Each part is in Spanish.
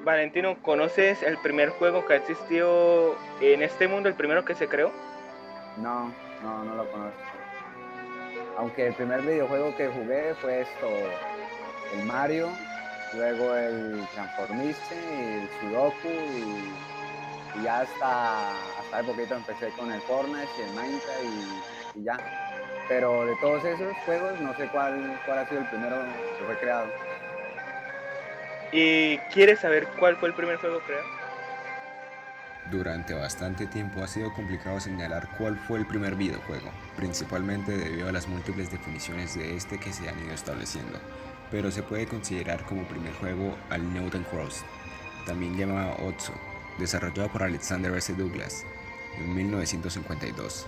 Valentino, ¿conoces el primer juego que ha existido en este mundo, el primero que se creó? No, no lo conozco. Aunque el primer videojuego que jugué fue el Mario, luego el Transformiste, el Sudoku y ya hasta hace poquito empecé con el Fortnite y el Minecraft y ya. Pero de todos esos juegos, no sé cuál ha sido el primero que fue creado. ¿Y quieres saber cuál fue el primer juego creado? Durante bastante tiempo ha sido complicado señalar cuál fue el primer videojuego, principalmente debido a las múltiples definiciones de este que se han ido estableciendo, pero se puede considerar como primer juego al Newton Cross, también llamado Otso, desarrollado por Alexander S. Douglas en 1952.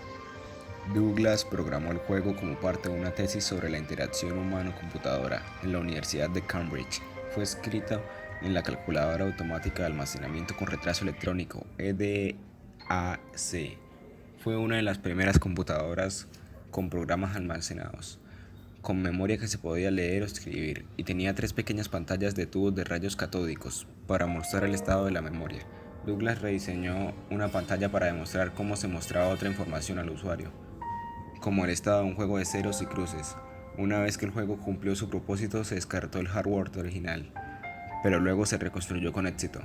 Douglas programó el juego como parte de una tesis sobre la interacción humano-computadora en la Universidad de Cambridge. Fue escrita en la calculadora automática de almacenamiento con retraso electrónico EDAC. Fue una de las primeras computadoras con programas almacenados, con memoria que se podía leer o escribir, y tenía tres pequeñas pantallas de tubos de rayos catódicos para mostrar el estado de la memoria. Douglas rediseñó una pantalla para demostrar cómo se mostraba otra información al usuario, como el estado de un juego de ceros y cruces. Una vez que el juego cumplió su propósito, se descartó el hardware original, pero luego se reconstruyó con éxito.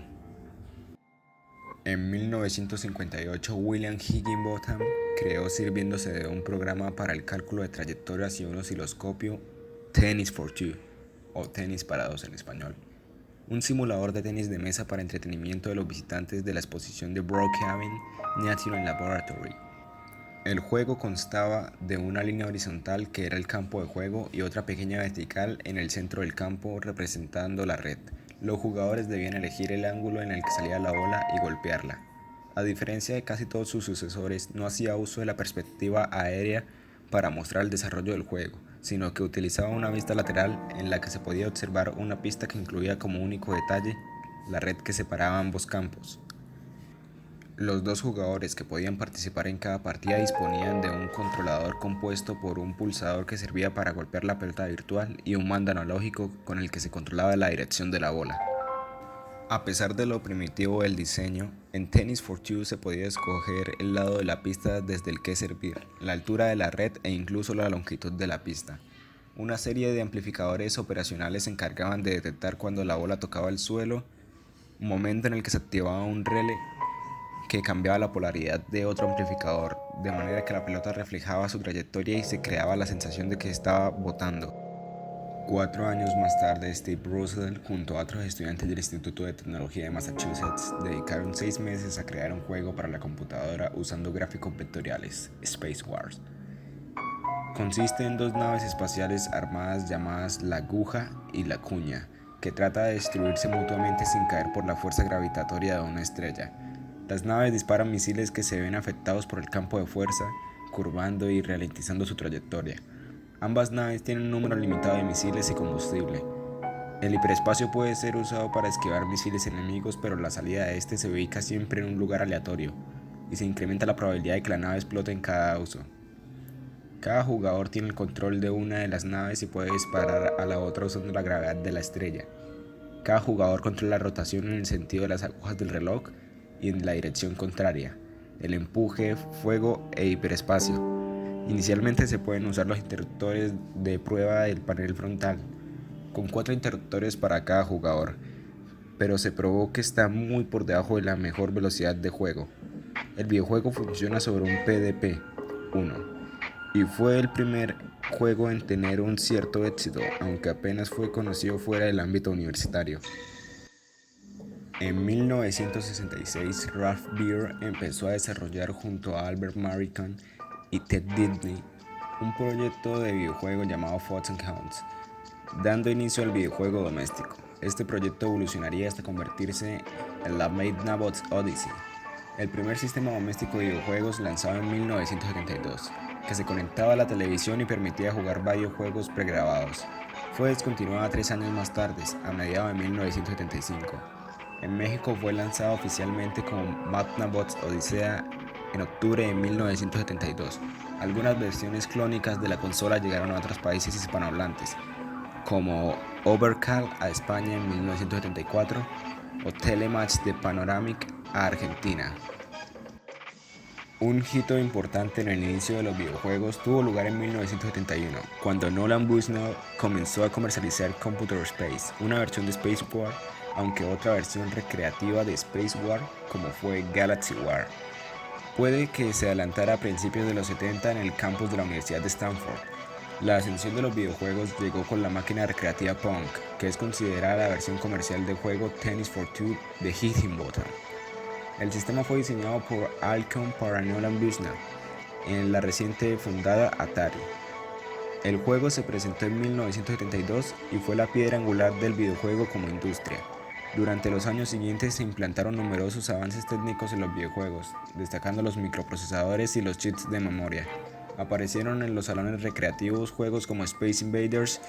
En 1958, William Higginbotham creó, sirviéndose de un programa para el cálculo de trayectorias y un osciloscopio, Tennis for Two, o Tenis para dos en español, un simulador de tenis de mesa para entretenimiento de los visitantes de la exposición de Brookhaven National Laboratory. El juego constaba de una línea horizontal que era el campo de juego y otra pequeña vertical en el centro del campo representando la red. Los jugadores debían elegir el ángulo en el que salía la bola y golpearla. A diferencia de casi todos sus sucesores, no hacía uso de la perspectiva aérea para mostrar el desarrollo del juego, sino que utilizaba una vista lateral en la que se podía observar una pista que incluía como único detalle la red que separaba ambos campos. Los dos jugadores que podían participar en cada partida disponían de un controlador compuesto por un pulsador que servía para golpear la pelota virtual y un mando analógico con el que se controlaba la dirección de la bola. A pesar de lo primitivo del diseño, en Tennis for Two se podía escoger el lado de la pista desde el que servir, la altura de la red e incluso la longitud de la pista. Una serie de amplificadores operacionales se encargaban de detectar cuando la bola tocaba el suelo, momento en el que se activaba un relé que cambiaba la polaridad de otro amplificador, de manera que la pelota reflejaba su trayectoria y se creaba la sensación de que estaba botando. 4 años más tarde, Steve Russell, junto a otros estudiantes del Instituto de Tecnología de Massachusetts, dedicaron 6 meses a crear un juego para la computadora usando gráficos vectoriales, Space Wars. Consiste en dos naves espaciales armadas llamadas la Aguja y la Cuña, que trata de destruirse mutuamente sin caer por la fuerza gravitatoria de una estrella. Las naves disparan misiles que se ven afectados por el campo de fuerza, curvando y ralentizando su trayectoria. Ambas naves tienen un número limitado de misiles y combustible. El hiperespacio puede ser usado para esquivar misiles enemigos, pero la salida de este se ubica siempre en un lugar aleatorio, y se incrementa la probabilidad de que la nave explote en cada uso. Cada jugador tiene el control de una de las naves y puede disparar a la otra usando la gravedad de la estrella. Cada jugador controla la rotación en el sentido de las agujas del reloj y en la dirección contraria, el empuje, fuego e hiperespacio. Inicialmente se pueden usar los interruptores de prueba del panel frontal, con 4 interruptores para cada jugador, pero se probó que está muy por debajo de la mejor velocidad de juego. El videojuego funciona sobre un PDP-1 y fue el primer juego en tener un cierto éxito, aunque apenas fue conocido fuera del ámbito universitario. En 1966, Ralph Beer empezó a desarrollar junto a Albert Marican y Ted Disney un proyecto de videojuego llamado Fox and Hounds, dando inicio al videojuego doméstico. Este proyecto evolucionaría hasta convertirse en la Magnavox Odyssey, el primer sistema doméstico de videojuegos lanzado en 1972, que se conectaba a la televisión y permitía jugar varios juegos pregrabados. Fue descontinuada 3 años más tarde, a mediados de 1975. En México fue lanzado oficialmente como Magnavox Odyssey en octubre de 1972. Algunas versiones clónicas de la consola llegaron a otros países hispanohablantes, como Overkill a España en 1974 o Telematch de Panoramic a Argentina. Un hito importante en el inicio de los videojuegos tuvo lugar en 1971, cuando Nolan Bushnell comenzó a comercializar Computer Space, una versión de Space War, aunque otra versión recreativa de Space War, como fue Galaxy War. Puede que se adelantara a principios de los 70 en el campus de la Universidad de Stanford. La ascensión de los videojuegos llegó con la máquina recreativa Pong, que es considerada la versión comercial del juego Tennis for Two de Higginbotham. El sistema fue diseñado por Alcon para Nolan Bushnell en la reciente fundada Atari. El juego se presentó en 1972 y fue la piedra angular del videojuego como industria. Durante los años siguientes se implantaron numerosos avances técnicos en los videojuegos, destacando los microprocesadores y los chips de memoria. Aparecieron en los salones recreativos juegos como Space Invaders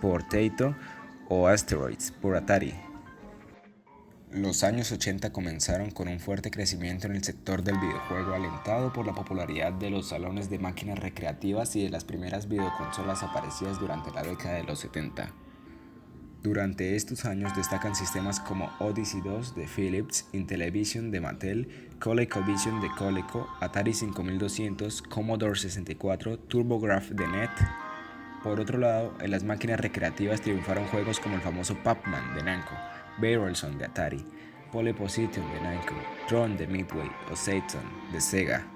por Taito o Asteroids por Atari. Los años 80 comenzaron con un fuerte crecimiento en el sector del videojuego, alentado por la popularidad de los salones de máquinas recreativas y de las primeras videoconsolas aparecidas durante la década de los 70. Durante estos años destacan sistemas como Odyssey 2 de Philips, Intellivision de Mattel, ColecoVision de Coleco, Atari 5200, Commodore 64, TurboGrafx de NET. Por otro lado, en las máquinas recreativas triunfaron juegos como el famoso Pac-Man de Namco, Battlezone de Atari, Pole Position de Namco, Tron de Midway o Satan de Sega.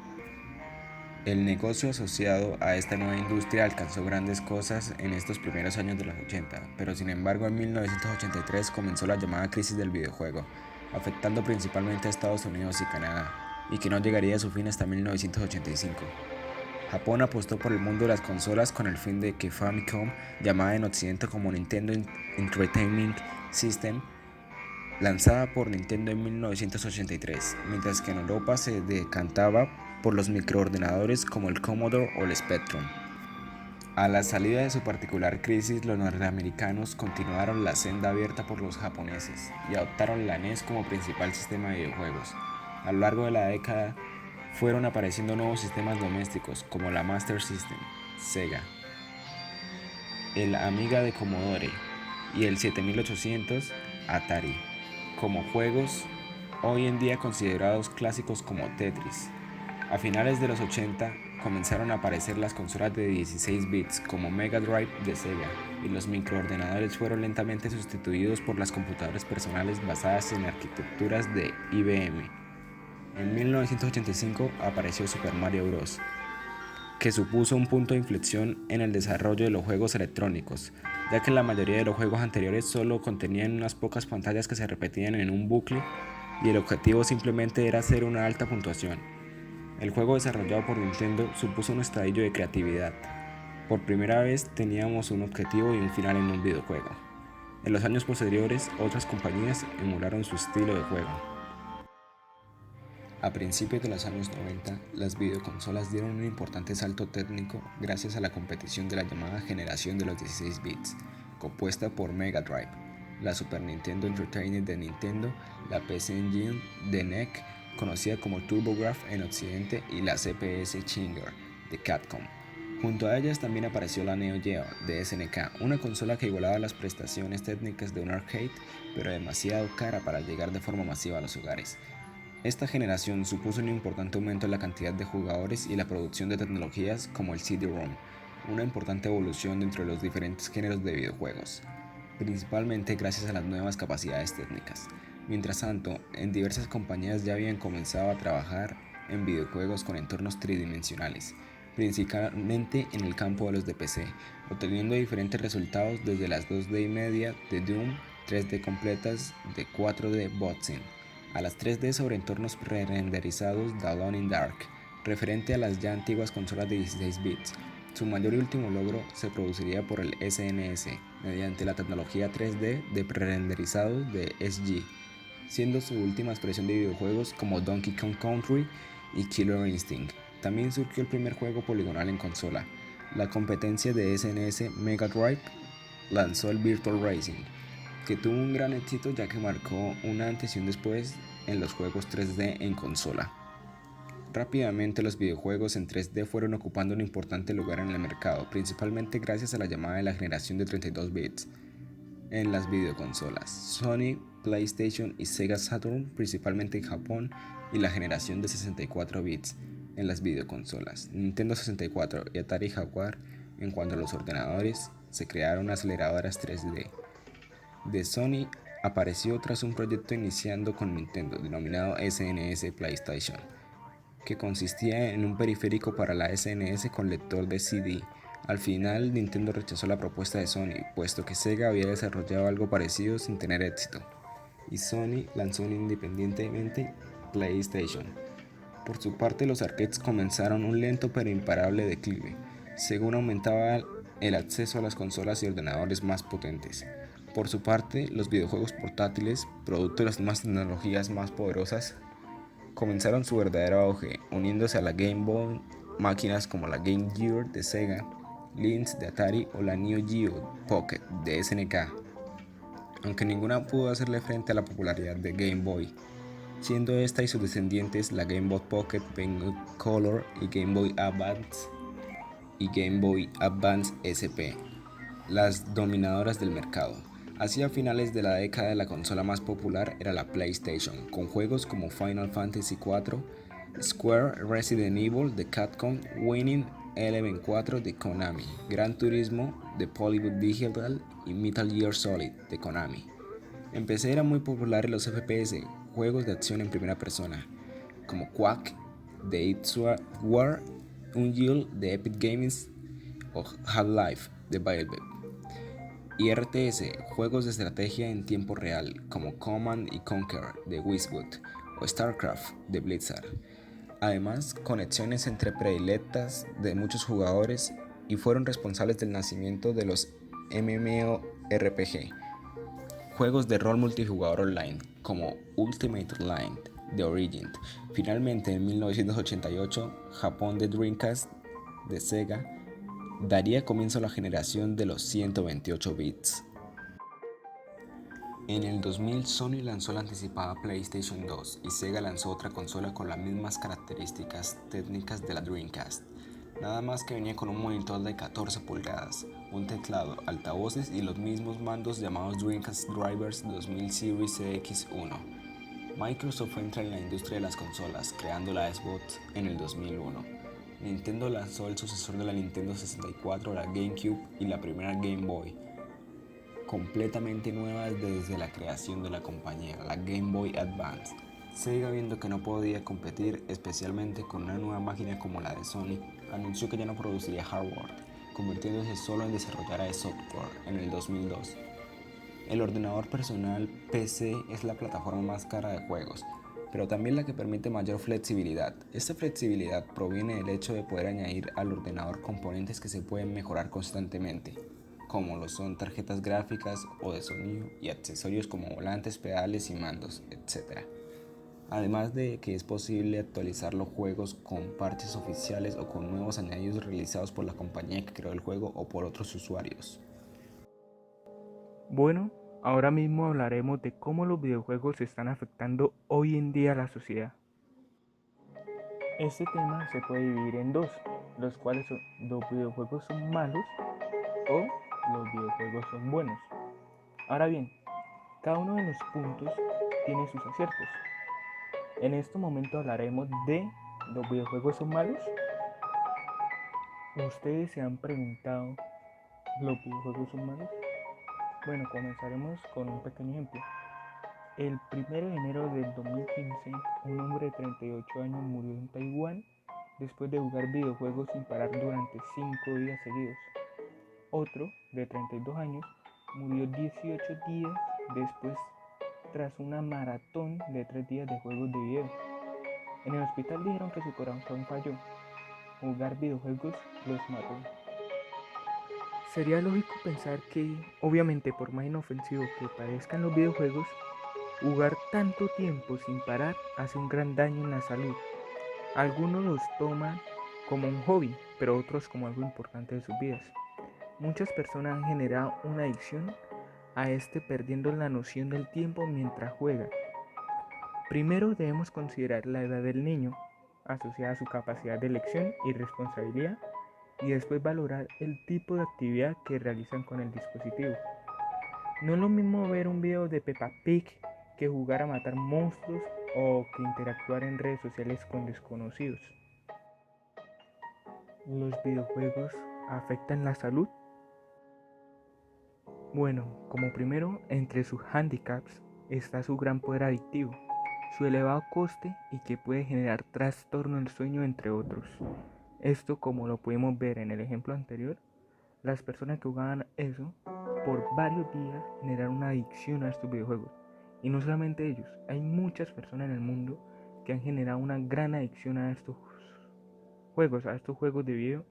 El negocio asociado a esta nueva industria alcanzó grandes cosas en estos primeros años de los 80, pero sin embargo en 1983 comenzó la llamada crisis del videojuego, afectando principalmente a Estados Unidos y Canadá, y que no llegaría a su fin hasta 1985. Japón apostó por el mundo de las consolas con el fin de que Famicom, llamada en Occidente como Nintendo Entertainment System, lanzada por Nintendo en 1983, mientras que en Europa se decantaba por los microordenadores como el Commodore o el Spectrum. A la salida de su particular crisis, los norteamericanos continuaron la senda abierta por los japoneses y adoptaron la NES como principal sistema de videojuegos. A lo largo de la década, fueron apareciendo nuevos sistemas domésticos como la Master System, Sega, el Amiga de Commodore y el 7800, Atari, como juegos hoy en día considerados clásicos como Tetris. A finales de los 80 comenzaron a aparecer las consolas de 16 bits como Mega Drive de Sega y los microordenadores fueron lentamente sustituidos por las computadoras personales basadas en arquitecturas de IBM. En 1985 apareció Super Mario Bros., que supuso un punto de inflexión en el desarrollo de los juegos electrónicos, ya que la mayoría de los juegos anteriores solo contenían unas pocas pantallas que se repetían en un bucle y el objetivo simplemente era hacer una alta puntuación. El juego desarrollado por Nintendo supuso un estadio de creatividad. Por primera vez teníamos un objetivo y un final en un videojuego. En los años posteriores, otras compañías emularon su estilo de juego. A principios de los años 90, las videoconsolas dieron un importante salto técnico gracias a la competición de la llamada generación de los 16 bits, compuesta por Mega Drive, la Super Nintendo Entertainment de Nintendo, la PC Engine de NEC, conocida como TurboGrafx en Occidente, y la CPS Singer de Capcom. Junto a ellas también apareció la Neo Geo de SNK, una consola que igualaba las prestaciones técnicas de un arcade, pero demasiado cara para llegar de forma masiva a los hogares. Esta generación supuso un importante aumento en la cantidad de jugadores y la producción de tecnologías como el CD-ROM, una importante evolución dentro de los diferentes géneros de videojuegos, principalmente gracias a las nuevas capacidades técnicas. Mientras tanto, en diversas compañías ya habían comenzado a trabajar en videojuegos con entornos tridimensionales, principalmente en el campo de los de PC, obteniendo diferentes resultados desde las 2D y media de Doom, 3D completas de 4D Boxing, a las 3D sobre entornos pre-renderizados de Alone in Dark, referente a las ya antiguas consolas de 16 bits. Su mayor y último logro se produciría por el SNS, mediante la tecnología 3D de pre-renderizado de SG, siendo su última expresión de videojuegos como Donkey Kong Country y Killer Instinct. También surgió el primer juego poligonal en consola. La competencia de SNS Mega Drive lanzó el Virtual Racing, que tuvo un gran éxito ya que marcó un antes y un después en los juegos 3D en consola. Rápidamente los videojuegos en 3D fueron ocupando un importante lugar en el mercado, principalmente gracias a la llamada de la generación de 32 bits. en las videoconsolas, Sony, PlayStation y Sega Saturn, principalmente en Japón, y la generación de 64 bits en las videoconsolas, Nintendo 64 y Atari Jaguar. En cuanto a los ordenadores, se crearon aceleradoras 3D. De Sony apareció tras un proyecto iniciando con Nintendo denominado SNS PlayStation, que consistía en un periférico para la SNS con lector de CD. Al final, Nintendo rechazó la propuesta de Sony, puesto que Sega había desarrollado algo parecido sin tener éxito, y Sony lanzó independientemente PlayStation. Por su parte, los arcades comenzaron un lento pero imparable declive, según aumentaba el acceso a las consolas y ordenadores más potentes. Por su parte, los videojuegos portátiles, producto de las nuevas tecnologías más poderosas, comenzaron su verdadero auge, uniéndose a la Game Boy máquinas como la Game Gear de Sega, Lynx de Atari o la Neo Geo Pocket de SNK, aunque ninguna pudo hacerle frente a la popularidad de Game Boy, siendo esta y sus descendientes la Game Boy Pocket, Game Boy Color y Game Boy Advance SP, las dominadoras del mercado. Hacia finales de la década, la consola más popular era la PlayStation, con juegos como Final Fantasy IV, Square, Resident Evil de Capcom, Winning Eleven 4 de Konami, Gran Turismo de Polygon Digital y Metal Gear Solid de Konami. En PC eran muy populares los FPS, juegos de acción en primera persona, como Quake de It War, Unreal de Epic Games o Half-Life de Valve. Y RTS, juegos de estrategia en tiempo real, como Command & Conquer de Westwood o StarCraft de Blizzard. Además, conexiones entre predilectas de muchos jugadores y fueron responsables del nacimiento de los MMORPG, juegos de rol multijugador online, como Ultimate Online de Origin. Finalmente, en 1988, Japón de Dreamcast de Sega daría comienzo a la generación de los 128 bits. En el 2000, Sony lanzó la anticipada PlayStation 2 y Sega lanzó otra consola con las mismas características técnicas de la Dreamcast. Nada más que venía con un monitor de 14 pulgadas, un teclado, altavoces y los mismos mandos llamados Dreamcast Drivers 2000 Series CX1. Microsoft entra en la industria de las consolas, creando la Xbox en el 2001. Nintendo lanzó el sucesor de la Nintendo 64, la GameCube y la primera Game Boy, completamente nuevas desde la creación de la compañía, la Game Boy Advance. Sega, viendo que no podía competir, especialmente con una nueva máquina como la de Sony, anunció que ya no produciría hardware, convirtiéndose solo en desarrolladora de software en el 2002. El ordenador personal PC es la plataforma más cara de juegos, pero también la que permite mayor flexibilidad. Esta flexibilidad proviene del hecho de poder añadir al ordenador componentes que se pueden mejorar constantemente, como lo son tarjetas gráficas o de sonido y accesorios como volantes, pedales y mandos, etc. Además de que es posible actualizar los juegos con parches oficiales o con nuevos añadidos realizados por la compañía que creó el juego o por otros usuarios. Bueno, ahora mismo hablaremos de cómo los videojuegos están afectando hoy en día a la sociedad. Este tema se puede dividir en dos, los cuales son: los videojuegos son malos o los videojuegos son buenos. Ahora bien, cada uno de los puntos tiene sus aciertos. En este momento hablaremos de los videojuegos son malos. ¿Ustedes se han preguntado, los videojuegos son malos? Bueno, comenzaremos con un pequeño ejemplo. El 1 de enero del 2015, un hombre de 38 años murió en Taiwán después de jugar videojuegos sin parar durante 5 días seguidos. Otro, de 32 años, murió 18 días después tras una maratón de 3 días de juegos de video. En el hospital dijeron que su corazón falló. Jugar videojuegos los mató. Sería lógico pensar que, obviamente, por más inofensivo que parezcan los videojuegos, jugar tanto tiempo sin parar hace un gran daño en la salud. Algunos los toman como un hobby, pero otros como algo importante de sus vidas. Muchas personas han generado una adicción a este, perdiendo la noción del tiempo mientras juegan. Primero debemos considerar la edad del niño, asociada a su capacidad de elección y responsabilidad, y después valorar el tipo de actividad que realizan con el dispositivo. No es lo mismo ver un video de Peppa Pig que jugar a matar monstruos o que interactuar en redes sociales con desconocidos. ¿Los videojuegos afectan la salud? Bueno, como primero, entre sus handicaps está su gran poder adictivo, su elevado coste y que puede generar trastorno del sueño, entre otros. Esto, como lo pudimos ver en el ejemplo anterior, las personas que jugaban eso por varios días generaron una adicción a estos videojuegos. Y no solamente ellos, hay muchas personas en el mundo que han generado una gran adicción a estos juegos de video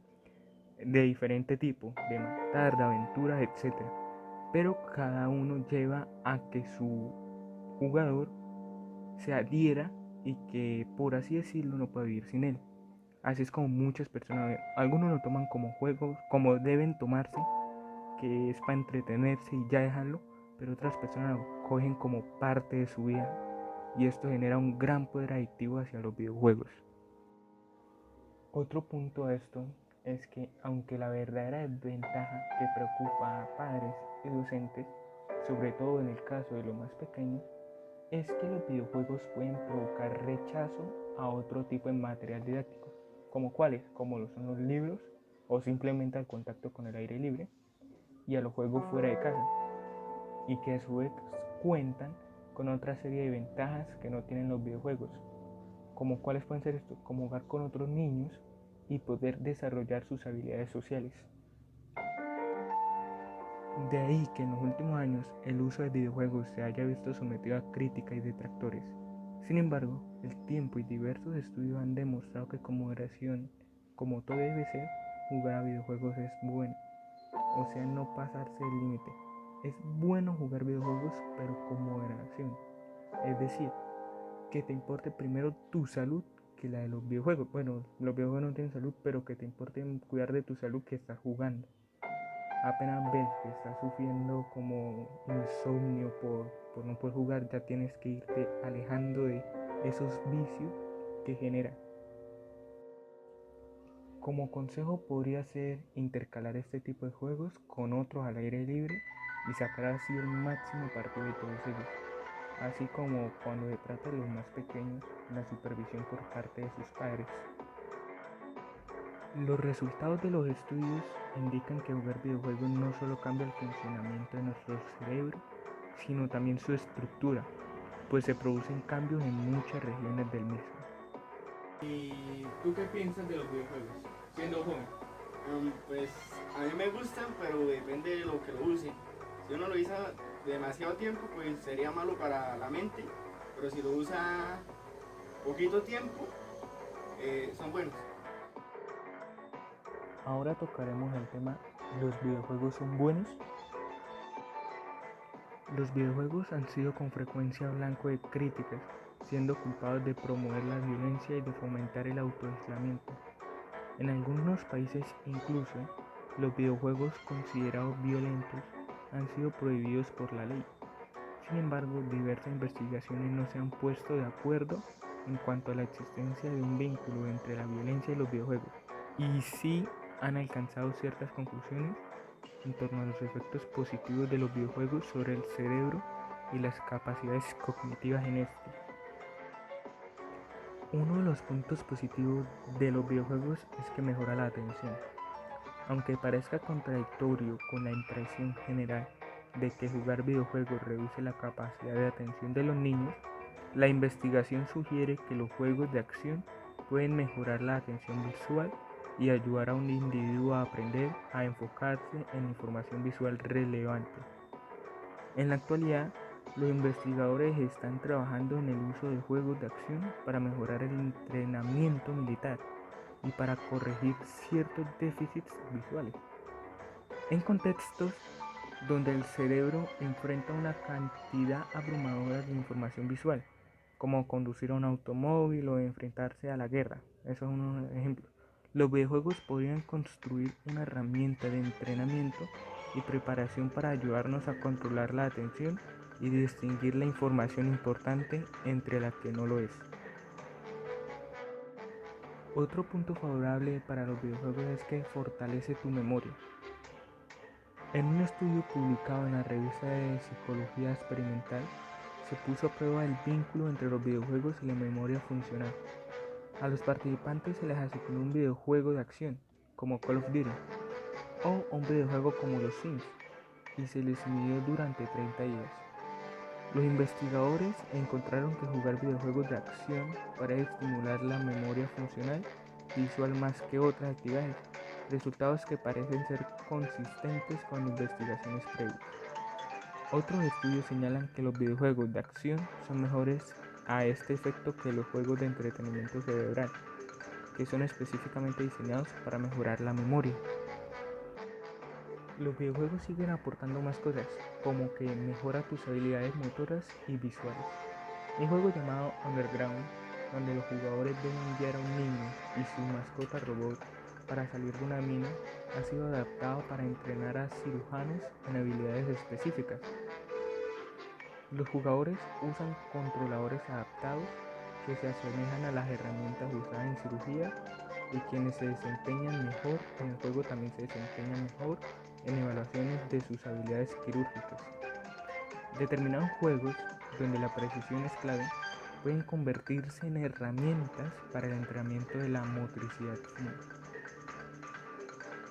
de diferente tipo, de matar, de aventuras, etcétera. Pero cada uno lleva a que su jugador se adhiera y que, por así decirlo, no puede vivir sin él. Así es como muchas personas ven. Algunos lo toman como juegos, como deben tomarse, que es para entretenerse y ya dejarlo, pero otras personas lo cogen como parte de su vida y esto genera un gran poder adictivo hacia los videojuegos. Otro punto a esto es que aunque la verdadera desventaja que preocupa a padres y docentes, sobre todo en el caso de los más pequeños, es que los videojuegos pueden provocar rechazo a otro tipo de material didáctico, como cuáles, como lo son los libros o simplemente al contacto con el aire libre y a los juegos fuera de casa, y que a su vez cuentan con otra serie de ventajas que no tienen los videojuegos, como cuáles pueden ser estos, como jugar con otros niños y poder desarrollar sus habilidades sociales. De ahí que en los últimos años el uso de videojuegos se haya visto sometido a crítica y detractores. Sin embargo, el tiempo y diversos estudios han demostrado que con moderación, como todo debe ser, jugar a videojuegos es bueno. O sea, no pasarse el límite. Es bueno jugar videojuegos, pero con moderación. Es decir, que te importe primero tu salud que la de los videojuegos. Bueno, los videojuegos no tienen salud, pero que te importe cuidar de tu salud que estás jugando. Apenas ves que estás sufriendo como insomnio por no poder jugar, ya tienes que irte alejando de esos vicios que genera. Como consejo podría ser intercalar este tipo de juegos con otros al aire libre y sacar así el máximo partido de todos ellos, así como cuando se trata de los más pequeños, la supervisión por parte de sus padres. Los resultados de los estudios indican que jugar videojuegos no solo cambia el funcionamiento de nuestro cerebro, sino también su estructura, pues se producen cambios en muchas regiones del mismo. ¿Y tú qué piensas de los videojuegos, siendo joven? Pues a mí me gustan, pero depende de lo que lo use. Si uno lo usa demasiado tiempo, pues sería malo para la mente, pero si lo usa poquito tiempo, son buenos. Ahora tocaremos el tema, ¿los videojuegos son buenos? Los videojuegos han sido con frecuencia blanco de críticas, siendo culpados de promover la violencia y de fomentar el autoaislamiento. En algunos países incluso, los videojuegos considerados violentos han sido prohibidos por la ley. Sin embargo, diversas investigaciones no se han puesto de acuerdo en cuanto a la existencia de un vínculo entre la violencia y los videojuegos, y sí han alcanzado ciertas conclusiones en torno a los efectos positivos de los videojuegos sobre el cerebro y las capacidades cognitivas en este. Uno de los puntos positivos de los videojuegos es que mejora la atención. Aunque parezca contradictorio con la impresión general de que jugar videojuegos reduce la capacidad de atención de los niños, la investigación sugiere que los juegos de acción pueden mejorar la atención visual y ayudar a un individuo a aprender a enfocarse en información visual relevante. En la actualidad, los investigadores están trabajando en el uso de juegos de acción para mejorar el entrenamiento militar y para corregir ciertos déficits visuales. En contextos donde el cerebro enfrenta una cantidad abrumadora de información visual, como conducir un automóvil o enfrentarse a la guerra. Eso es un ejemplo. Los videojuegos podrían construir una herramienta de entrenamiento y preparación para ayudarnos a controlar la atención y distinguir la información importante entre la que no lo es. Otro punto favorable para los videojuegos es que fortalece tu memoria. En un estudio publicado en la revista de Psicología Experimental, se puso a prueba el vínculo entre los videojuegos y la memoria funcional. A los participantes se les asignó un videojuego de acción, como Call of Duty, o un videojuego como los Sims, y se les midió durante 30 días. Los investigadores encontraron que jugar videojuegos de acción parece estimular la memoria funcional visual más que otras actividades, resultados que parecen ser consistentes con investigaciones previas. Otros estudios señalan que los videojuegos de acción son mejores a este efecto que los juegos de entretenimiento cerebral, que son específicamente diseñados para mejorar la memoria. Los videojuegos siguen aportando más cosas, como que mejora tus habilidades motoras y visuales. Un juego llamado Underground, donde los jugadores deben guiar a un niño y su mascota robot para salir de una mina, ha sido adaptado para entrenar a cirujanos en habilidades específicas. Los jugadores usan controladores adaptados que se asemejan a las herramientas usadas en cirugía, y quienes se desempeñan mejor en el juego también se desempeñan mejor en evaluaciones de sus habilidades quirúrgicas. Determinados juegos, donde la precisión es clave, pueden convertirse en herramientas para el entrenamiento de la motricidad fina.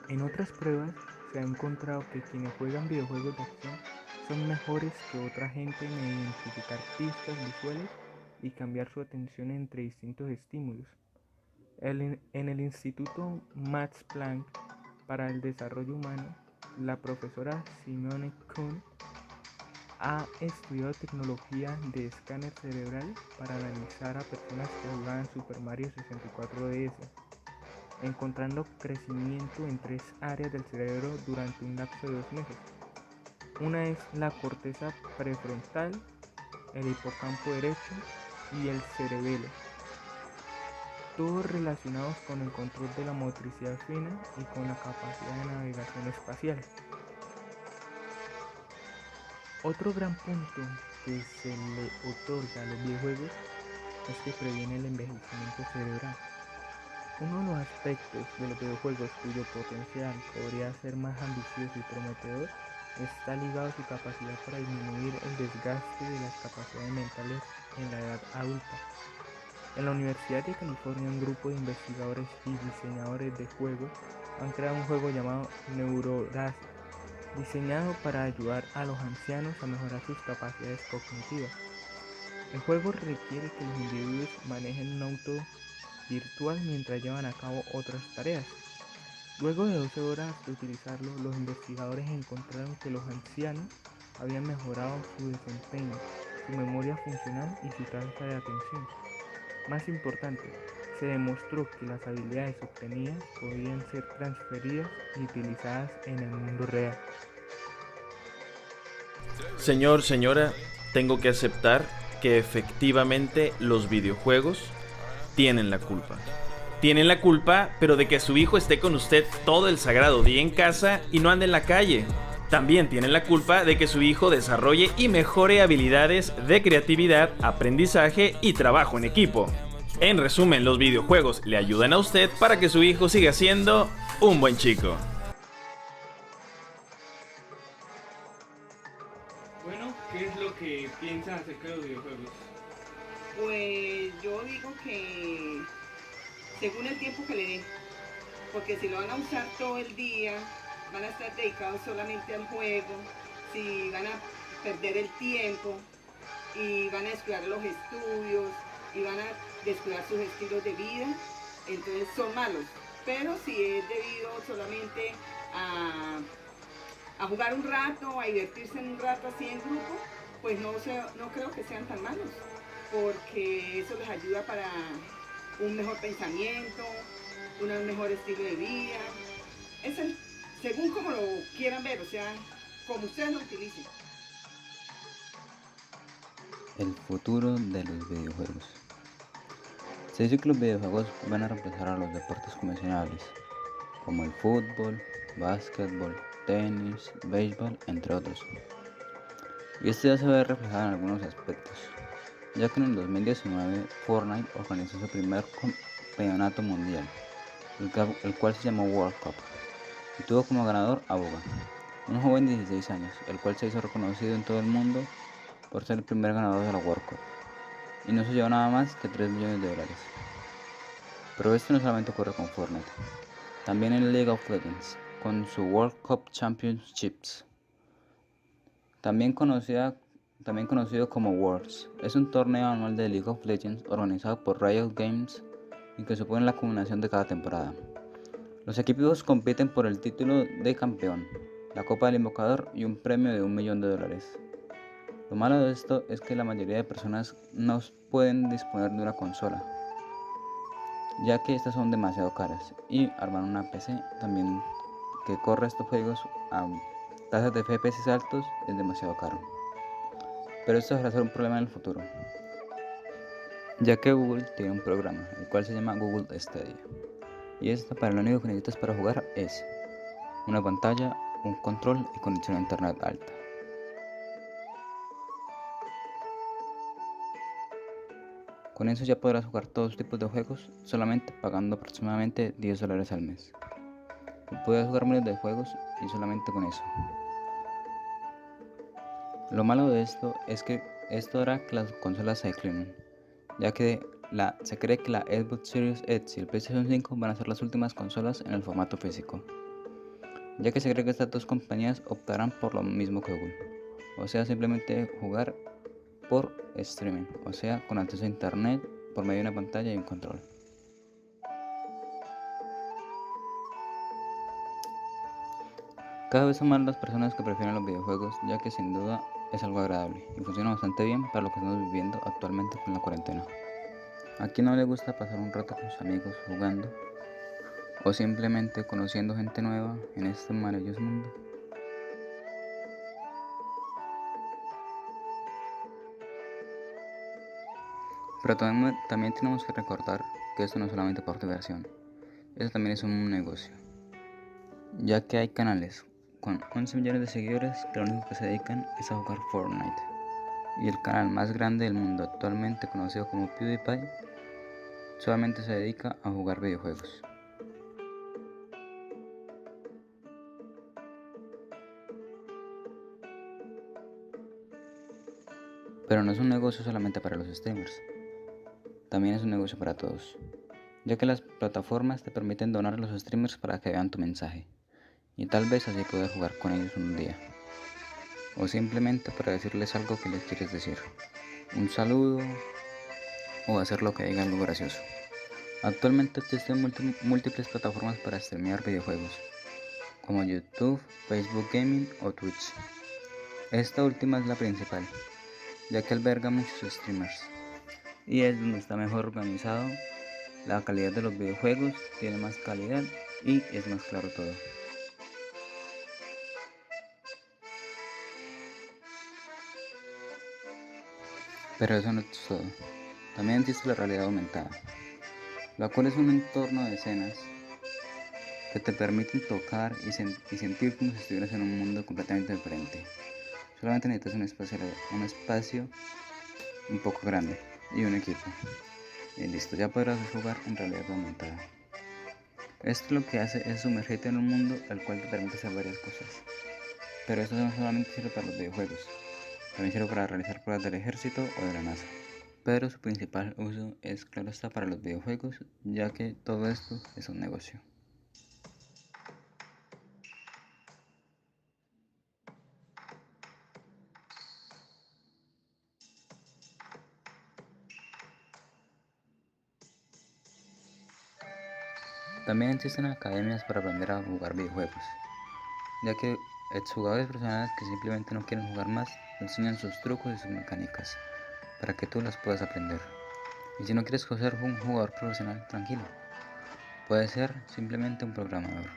En otras pruebas, se ha encontrado que quienes juegan videojuegos de acción son mejores que otra gente en identificar pistas visuales y cambiar su atención entre distintos estímulos. En el Instituto Max Planck para el Desarrollo Humano, la profesora Simone Kuhn ha estudiado tecnología de escáner cerebral para analizar a personas que jugaban Super Mario 64 DS, encontrando crecimiento en 3 áreas del cerebro durante un lapso de 2 meses. Una es la corteza prefrontal, el hipocampo derecho y el cerebelo, todos relacionados con el control de la motricidad fina y con la capacidad de navegación espacial. Otro gran punto que se le otorga a los videojuegos es que previene el envejecimiento cerebral. Uno de los aspectos de los videojuegos cuyo potencial podría ser más ambicioso y prometedor está ligado a su capacidad para disminuir el desgaste de las capacidades mentales en la edad adulta. En la Universidad de California, un grupo de investigadores y diseñadores de juegos han creado un juego llamado Neuroracer, diseñado para ayudar a los ancianos a mejorar sus capacidades cognitivas. El juego requiere que los individuos manejen un auto virtual mientras llevan a cabo otras tareas. Luego de 12 horas de utilizarlo, los investigadores encontraron que los ancianos habían mejorado su desempeño, su memoria funcional y su tasa de atención. Más importante, se demostró que las habilidades obtenidas podían ser transferidas y utilizadas en el mundo real. Señor, señora, tengo que aceptar que efectivamente los videojuegos tienen la culpa. Tienen la culpa, pero de que su hijo esté con usted todo el sagrado día en casa y no ande en la calle. También tienen la culpa de que su hijo desarrolle y mejore habilidades de creatividad, aprendizaje y trabajo en equipo. En resumen, los videojuegos le ayudan a usted para que su hijo siga siendo un buen chico. Bueno, ¿qué es lo que piensan acerca de los videojuegos? Pues yo digo que según el tiempo que le den, porque si lo van a usar todo el día, van a estar dedicados solamente al juego, si van a perder el tiempo y van a descuidar los estudios y van a descuidar sus estilos de vida, entonces son malos. Pero si es debido solamente a jugar un rato, a divertirse en un rato así en grupo, pues no creo que sean tan malos, porque eso les ayuda para un mejor pensamiento, un mejor estilo de vida. Es según como lo quieran ver, o sea, como ustedes lo utilicen. El futuro de los videojuegos. Se dice que los videojuegos van a reemplazar a los deportes convencionales, como el fútbol, básquetbol, tenis, béisbol, entre otros. Y esto ya se ve reflejado en algunos aspectos, ya que en el 2019 Fortnite organizó su primer campeonato mundial, el cual se llamó World Cup, y tuvo como ganador a Boga. un joven de 16 años, el cual se hizo reconocido en todo el mundo por ser el primer ganador de la World Cup, y no se llevó nada más que $3 millones. Pero esto no solamente ocurre con Fortnite, también en League of Legends, con su World Cup Championships, también conocido como Worlds. Es un torneo anual de League of Legends organizado por Riot Games y que supone la culminación de cada temporada. Los equipos compiten por el título de campeón, la Copa del Invocador y un premio de $1 millón. Lo malo de esto es que la mayoría de personas no pueden disponer de una consola, ya que estas son demasiado caras, y armar una PC también que corra estos juegos a tasas de FPS altos es demasiado caro. Pero esto deberá ser un problema en el futuro, ya que Google tiene un programa, el cual se llama Google Stadia, y esto para lo único que necesitas para jugar es una pantalla, un control y conexión a internet alta. Con eso ya podrás jugar todos tipos de juegos solamente pagando aproximadamente $10 al mes. Puedes jugar miles de juegos y solamente con eso. Lo malo de esto es que esto hará que las consolas se declinen, ya que se cree que la Xbox Series X y el PlayStation 5 van a ser las últimas consolas en el formato físico, ya que se cree que estas dos compañías optarán por lo mismo que Google, o sea, simplemente jugar por streaming, o sea, con acceso a internet por medio de una pantalla y un control. Cada vez son más las personas que prefieren los videojuegos, ya que sin duda es algo agradable y funciona bastante bien para lo que estamos viviendo actualmente con la cuarentena. ¿A quién no le gusta pasar un rato con sus amigos jugando o simplemente conociendo gente nueva en este maravilloso mundo? Pero también tenemos que recordar que esto no es solamente por diversión, esto también es un negocio, ya que hay canales con 11 millones de seguidores que lo único que se dedican es a jugar Fortnite, y el canal más grande del mundo actualmente, conocido como PewDiePie, solamente se dedica a jugar videojuegos. Pero no es un negocio solamente para los streamers, también es un negocio para todos, ya que las plataformas te permiten donar a los streamers para que vean tu mensaje, y tal vez así poder jugar con ellos un día, o simplemente para decirles algo que les quieres decir, un saludo, o hacer lo que diga algo gracioso. Actualmente existen múltiples plataformas para streamear videojuegos, como YouTube, Facebook Gaming o Twitch. Esta última es la principal, ya que alberga muchos streamers, y es donde está mejor organizado, la calidad de los videojuegos tiene más calidad y es más claro todo. Pero eso no es todo, también existe la realidad aumentada, la cual es un entorno de escenas que te permiten tocar y sentir como si estuvieras en un mundo completamente diferente. Solamente necesitas un espacio un poco grande y un equipo, y listo, ya podrás jugar en realidad aumentada. Esto lo que hace es sumergirte en un mundo al cual te permite hacer varias cosas, pero esto no solamente sirve para los videojuegos, también sirve para realizar pruebas del ejército o de la NASA, pero su principal uso es, claro está, para los videojuegos, ya que todo esto es un negocio. También existen academias para aprender a jugar videojuegos, ya que exjugadores profesionales que simplemente no quieren jugar más enseñan sus trucos y sus mecánicas para que tú las puedas aprender. Y si no quieres ser un jugador profesional, tranquilo, puedes ser simplemente un programador,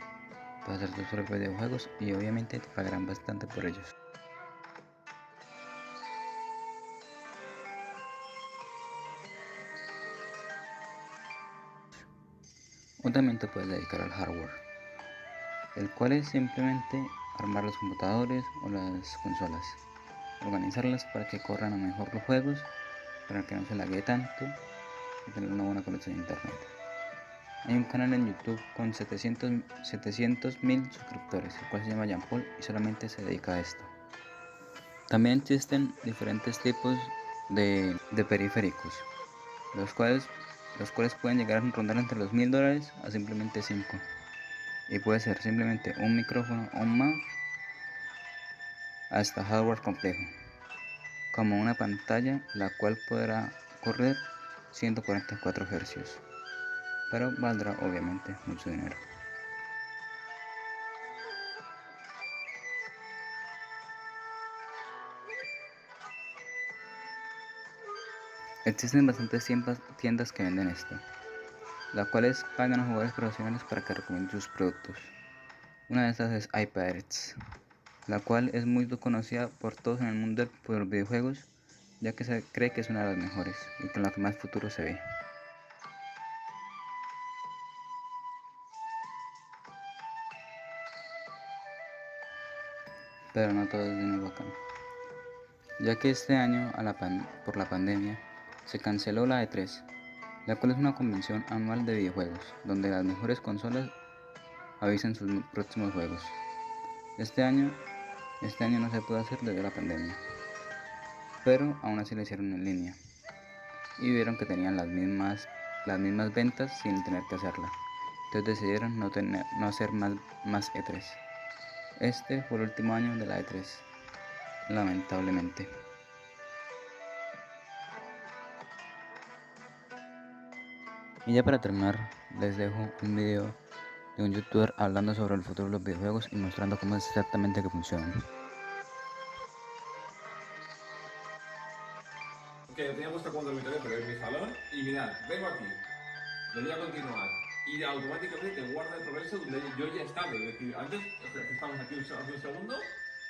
puedes hacer tus propios videojuegos y obviamente te pagarán bastante por ellos. O también te puedes dedicar al hardware, el cual es simplemente armar los computadores o las consolas, organizarlas para que corran a mejor los juegos, para que no se lague tanto y tener una buena conexión a internet. Hay un canal en YouTube con 700.000 suscriptores, el cual se llama Jean Paul y solamente se dedica a esto. También existen diferentes tipos de periféricos, los cuales pueden llegar a rondar entre los $1000 a simplemente 5. Y puede ser simplemente un micrófono o un mouse hasta hardware complejo, como una pantalla la cual podrá correr 144 Hz, pero valdrá obviamente mucho dinero. Existen bastantes tiendas que venden esto, las cuales pagan a jugadores profesionales para que recomienden sus productos. Una de estas es iPirates, la cual es muy conocida por todos en el mundo de los videojuegos, ya que se cree que es una de las mejores y con la que más futuro se ve. Pero no todo es dinero bacán, ya que este año por la pandemia se canceló la E3, la cual es una convención anual de videojuegos, donde las mejores consolas avisan sus próximos juegos. Este año no se pudo hacer debido a la pandemia, pero aún así lo hicieron en línea y vieron que tenían las mismas ventas sin tener que hacerla. Entonces decidieron no hacer más E3. Este fue el último año de la E3, lamentablemente. Y ya para terminar, les dejo un video de un youtuber hablando sobre el futuro de los videojuegos y mostrando cómo es exactamente que funcionan. Que tenía puesto como dormitorio, pero es mi salón. Y mirad, vengo aquí, le doy a continuar y automáticamente te guarda el progreso donde yo ya estaba. Es decir, antes, estamos aquí hace un segundo,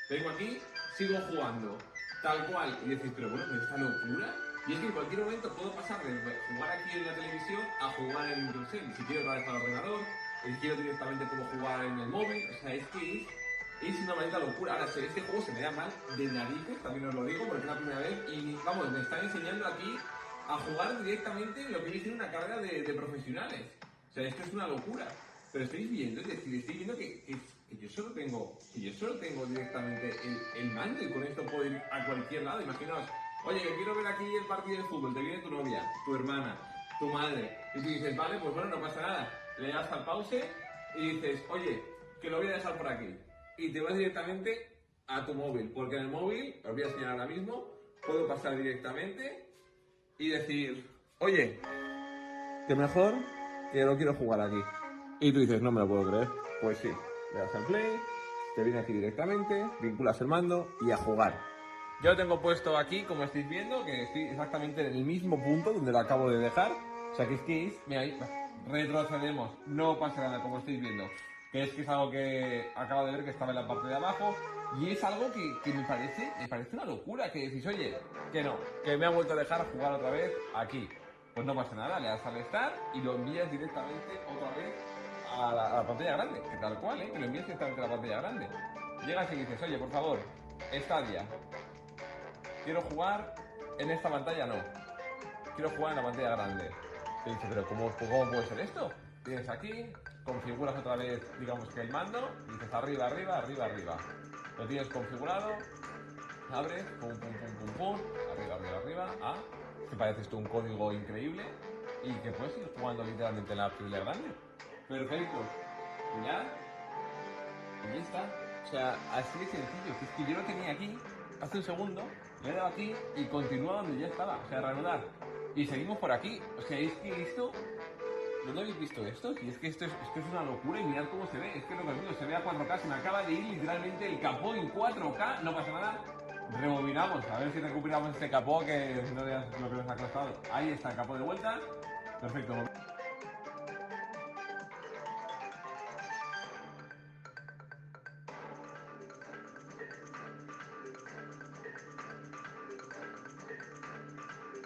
vengo aquí, sigo jugando, tal cual. Y decís, pero bueno, ¿pero esta locura? Y es que en cualquier momento puedo pasar de jugar aquí en la televisión a jugar en, no sé, si quiero otra vez al ordenador, si quiero directamente puedo jugar en el móvil. O sea, es que es una maldita locura. Ahora, este juego se me da mal de narices, también os lo digo, porque es la primera vez. Y vamos, me están enseñando aquí a jugar directamente lo que viene siendo una carrera de profesionales. O sea, esto es una locura. Pero estáis viendo, es decir, estoy viendo que yo solo tengo directamente el mando y con esto puedo ir a cualquier lado. Imaginaos, oye, que quiero ver aquí el partido de fútbol, te viene tu novia, tu hermana, tu madre, y tú dices, vale, pues bueno, no pasa nada. Le das al pause y dices, oye, que lo voy a dejar por aquí. Y te vas directamente a tu móvil, porque en el móvil, os voy a enseñar ahora mismo, puedo pasar directamente y decir, oye, que mejor que no quiero jugar aquí. Y tú dices, no me lo puedo creer. Pues sí, le das al play, te viene aquí directamente, vinculas el mando y a jugar. Yo lo tengo puesto aquí, como estáis viendo, que estoy exactamente en el mismo punto donde lo acabo de dejar. O sea, mira ahí, retrocedemos, no pasa nada, como estáis viendo. Que es algo que acabo de ver que estaba en la parte de abajo. Y es algo que me parece una locura, que decís, oye, que no, que me ha vuelto a dejar jugar otra vez aquí. Pues no pasa nada, le das al start y lo envías directamente otra vez a la pantalla grande, que tal cual, que lo envías directamente a la pantalla grande. Llegas y dices, oye, por favor, Stadia, quiero jugar en esta pantalla, no, quiero jugar en la pantalla grande. Te dice, pero ¿cómo puede ser esto? Tienes aquí, configuras otra vez, digamos que el mando, y dices arriba, arriba, arriba, arriba. Lo tienes configurado, abres, pum, pum, pum, pum, pum, arriba, arriba, arriba, que parece esto un código increíble y que puedes ir jugando literalmente en la pantalla grande. Perfecto. Mirad. Y ya está. O sea, así de sencillo. Que es que yo lo tenía aquí hace un segundo, le he dado aquí y continúa donde ya estaba. O sea, reanudar. Y seguimos por aquí. O sea, es que esto... ¿No habéis visto esto? Y es que esto es una locura y mirad cómo se ve. Es que lo que os digo, se ve a 4K. Se me acaba de ir literalmente el capó en 4K. No pasa nada. Rebobinamos, a ver si recuperamos este capó que no veas lo que nos ha costado. Ahí está el capó de vuelta. Perfecto.